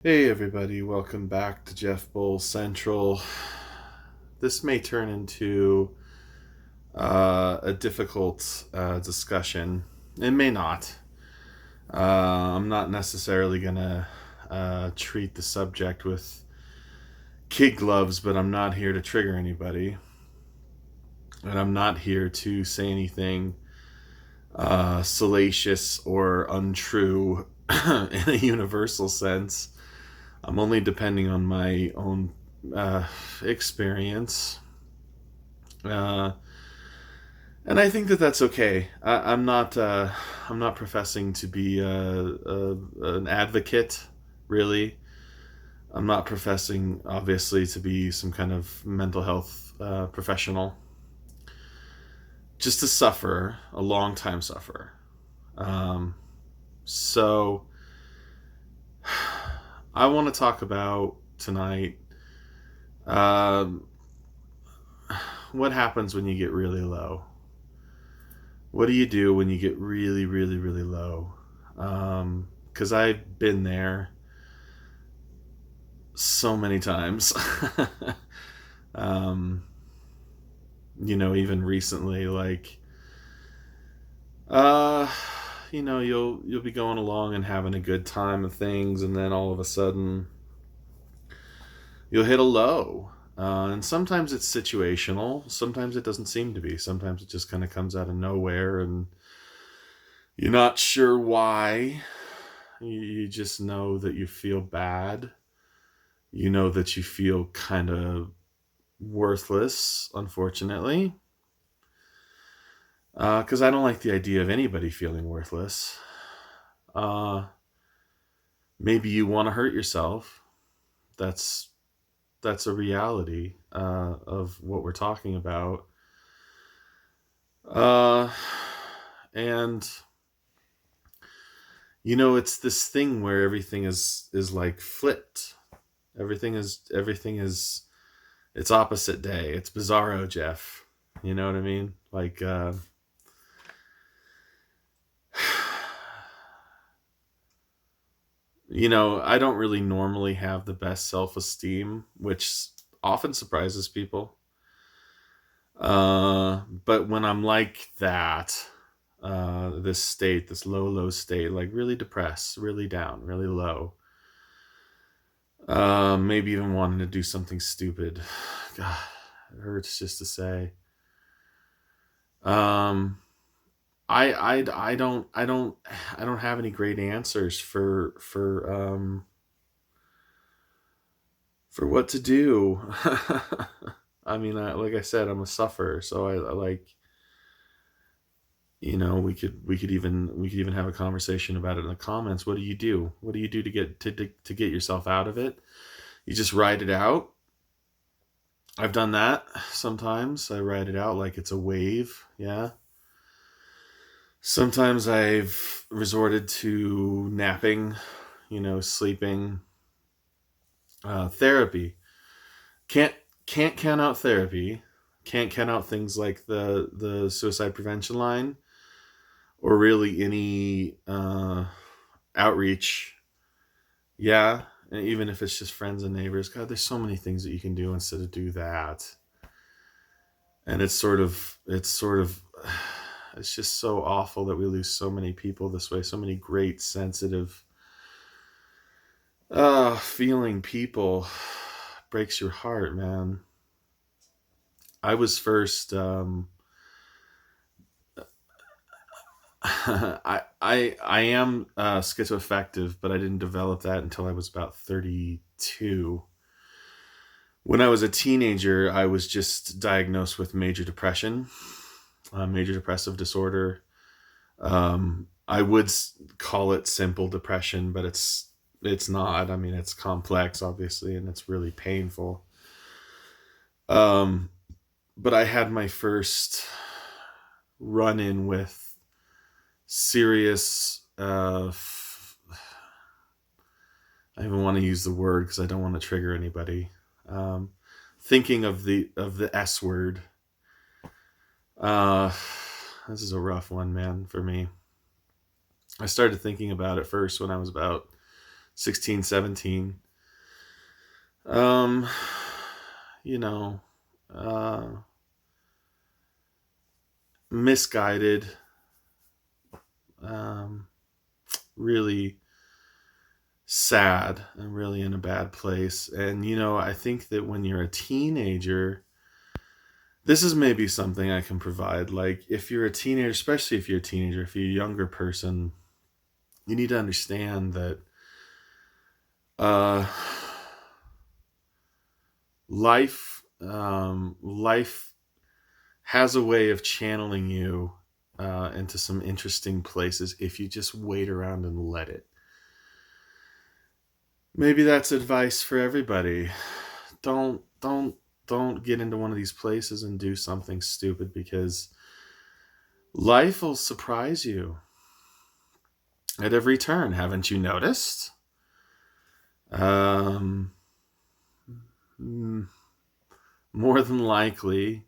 Hey everybody, welcome back to Jeff Bull Central. This may turn into a difficult discussion. It may not. I'm not necessarily going to treat the subject with kid gloves, but I'm not here to trigger anybody. And I'm not here to say anything salacious or untrue in a universal sense. I'm only depending on my own experience, uh, and I think that that's okay. I'm not. I'm not professing to be an advocate, really. I'm not professing, obviously, to be some kind of mental health professional. Just a sufferer, a long time sufferer. Um, so, I want to talk about tonight. Um, what happens when you get really low? What do you do when you get really, really, really low? Because I've been there so many times. um, even recently, like, uh, you'll be going along and having a good time of things, and then all of a sudden, you'll hit a low. And sometimes it's situational. Sometimes it doesn't seem to be. Sometimes it just kind of comes out of nowhere, and you're not sure why. You just know that you feel bad. You know that you feel kind of worthless, unfortunately. Because I don't like the idea of anybody feeling worthless. Uh, Maybe you want to hurt yourself. That's that's a reality of what we're talking about. Uh, and it's this thing where everything is like flipped. Everything is it's opposite day. It's bizarro, Jeff. You know what I mean? Like, I don't really normally have the best self esteem, which often surprises people. But when I'm like that, this state, this low, low state, like really depressed, really down, really low, maybe even wanting to do something stupid. God, it hurts just to say. Um, I don't have any great answers for what to do. I mean, like I said, I'm a sufferer, so I like, we could even have a conversation about it in the comments. What do you do? What do you do to get yourself out of it? You just ride it out. I've done that sometimes. I ride it out like it's a wave. Yeah. Sometimes I've resorted to napping, sleeping, therapy. Can't can't count out therapy. Can't count out things like the suicide prevention line, or really any outreach. Yeah, and even if it's just friends and neighbors. God, there's so many things that you can do instead of do that. And it's just so awful that we lose so many people this way. So many great, sensitive, feeling people. Breaks your heart, man. I was first. I am schizoaffective, but I didn't develop that until I was about 32. When I was a teenager, I was just diagnosed with major depression, major depressive disorder. I would call it simple depression, but it's not. I mean, it's complex, obviously, and it's really painful. Um, but I had my first run in with serious. I even want to use the word because I don't want to trigger anybody. Um, Thinking of the S word. Uh, this is a rough one, man, for me. I started thinking about it first when I was about 16, 17. Um, you know, uh, misguided, um, really sad and really in a bad place. And, I think that when you're a teenager, this is maybe something I can provide. Like, if you're a teenager, especially if you're a teenager, if you're a younger person, you need to understand that uh, life has a way of channeling you into some interesting places if you just wait around and let it. Maybe that's advice for everybody. Don't get into one of these places and do something stupid, because life will surprise you at every turn. Haven't you noticed? Um, mm, More than likely,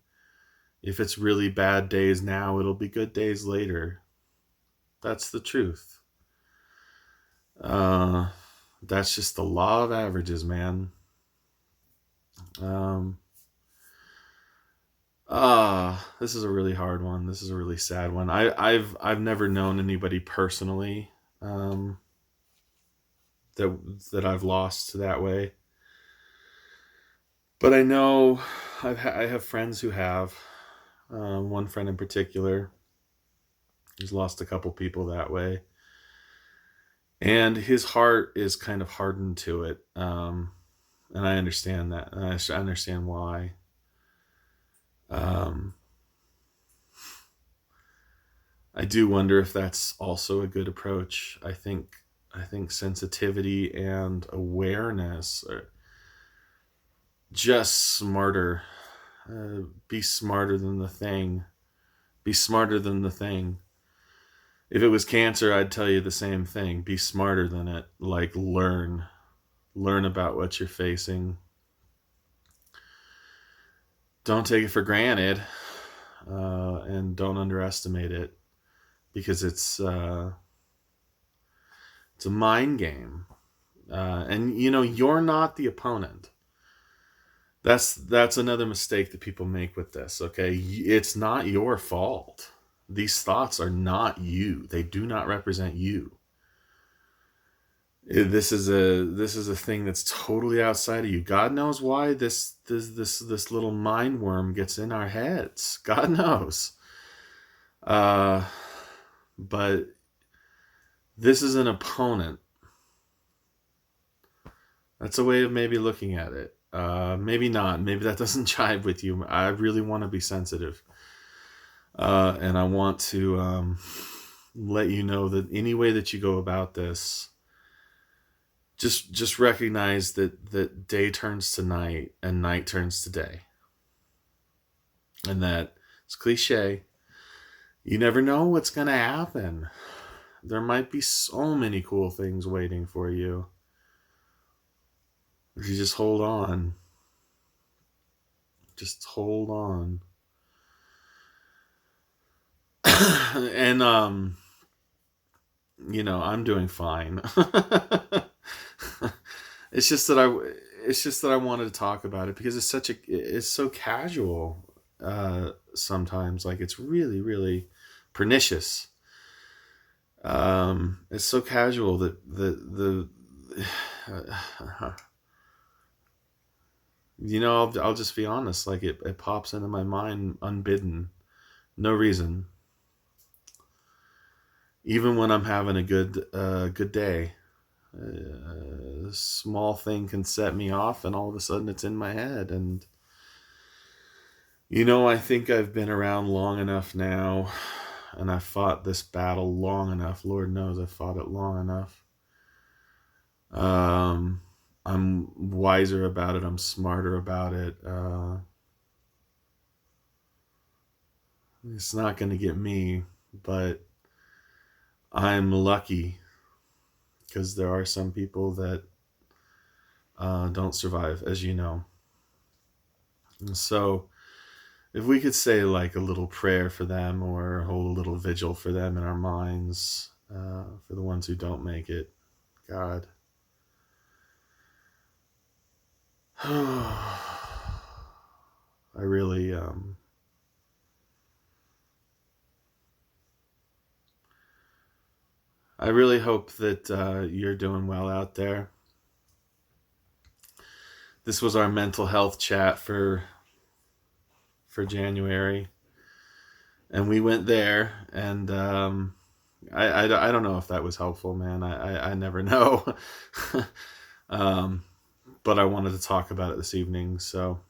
if it's really bad days now, it'll be good days later. That's the truth. Uh, that's just the law of averages, man. Um, this is a really hard one. This is a really sad one. I've never known anybody personally um, that I've lost that way, but I know I have friends who have. One friend in particular who's lost a couple people that way, and his heart is kind of hardened to it. And I understand that, and I understand why. Um, I do wonder if that's also a good approach. I think sensitivity and awareness are just smarter. Be smarter than the thing. Be smarter than the thing. If it was cancer, I'd tell you the same thing. Be smarter than it. Like, learn about what you're facing. Don't take it for granted, and don't underestimate it, because it's a mind game. And you're not the opponent. That's another mistake that people make with this. Okay, it's not your fault. These thoughts are not you. They do not represent you. This is a thing that's totally outside of you. God knows why this little mind worm gets in our heads. God knows. Uh, but this is an opponent. That's a way of maybe looking at it. Maybe not. Maybe that doesn't jive with you. I really want to be sensitive, and I want to let you know that any way that you go about this, just recognize that day turns to night and night turns to day, and that it's cliche. You never know what's going to happen. There might be so many cool things waiting for you if you just hold on. Just hold on. And I'm doing fine. it's just that I it's just that I wanted to talk about it, because it's so casual. Sometimes, like, it's really, really pernicious. It's so casual that the I'll just be honest. Like, it pops into my mind unbidden, no reason. Even when I'm having a good day, a small thing can set me off, and all of a sudden it's in my head. And I think I've been around long enough now, and I've fought this battle long enough. Lord knows I've fought it long enough. I'm wiser about it. I'm smarter about it. It's not going to get me, but I'm lucky, because there are some people that don't survive, as you know. And so, if we could say, like, a little prayer for them, or hold a little vigil for them in our minds, for the ones who don't make it. God, I really, I really hope that you're doing well out there. This was our mental health chat for January, and we went there, and I don't know if that was helpful, man. I never know. um, but I wanted to talk about it this evening, so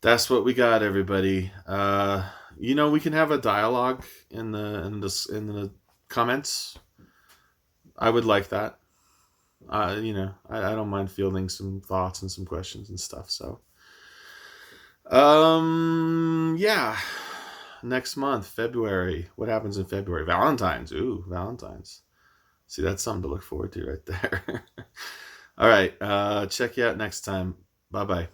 that's what we got, everybody. We can have a dialogue in the comments. I would like that. I don't mind fielding some thoughts and some questions and stuff. So, yeah. Next month, February. What happens in February? Valentine's. Ooh, Valentine's. See, that's something to look forward to right there. All right. Check you out next time. Bye bye.